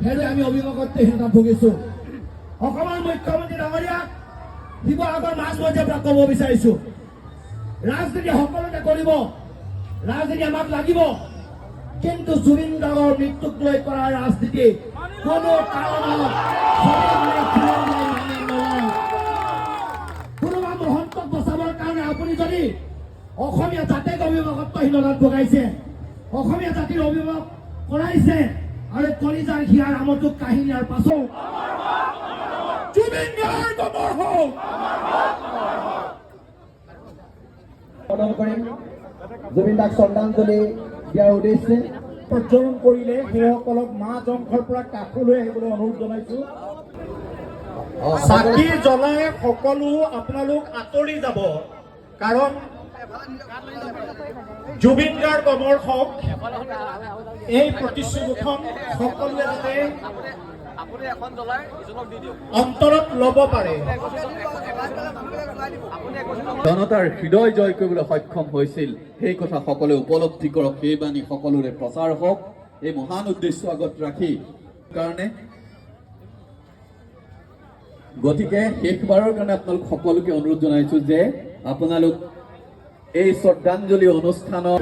হেৰে আমি অভিভাৱকত্বহীনতাত ভুগিছোঁ। অসমৰ মুখ্যমন্ত্ৰী ডাঙৰীয়াক শিৱসাগৰ মাজমজিয়াৰ পৰা ক'ব বিচাৰিছোঁ, ৰাজনীতি সকলোতে কৰিব, ৰাজনীতি আমাক লাগিব, কিন্তু জুবিন গাৰ্গৰ মৃত্যুক লৈ কৰা ৰাজনীতি কোনো কাৰণত কোনোবা মহন্তক বচাবৰ কাৰণে আপুনি যদি অসমীয়া জাতিক অভিভাৱকত্বহীনতাত ভোগাইছে, অসমীয়া জাতিৰ অভিভাৱক কৰাইছে আৰু কলিজাৰ হিয়াৰ আমতুক কাহিনীৰ পাছত জুবিন গাৰ্গ অমৰ হওক। প্ৰদান কৰিম জুবিন দাক শ্ৰদ্ধাঞ্জলি দিয়াৰ উদ্দেশ্যে প্ৰজ্বলন কৰিলে সেইসকলক মাছ অংশৰ পৰা কাষলৈ আহিবলৈ অনুৰোধ জনাইছো। চাকি জ্বলাই সকলো আপোনালোক আঁতৰি যাব, কাৰণ জুবিন গাৰ্গ অমৰ হওক এই প্ৰতিশ্ৰুতিখন সকলোৱে যাতে অন্তৰত ল'ব পাৰে। জনতাৰ হৃদয় জয় কৰিবলৈ সক্ষম হৈছিল, সেই কথা সকলোৱে উপলব্ধি কৰক, সেই বাণী সকলোৰে প্ৰচাৰ হওক, এই মহান উদ্দেশ্য আগত ৰাখি কাৰণে। গতিকে শেষবাৰৰ কাৰণে আপোনালোক সকলোকে অনুৰোধ জনাইছো যে আপোনালোক এই শ্ৰদ্ধাঞ্জলি অনুষ্ঠানত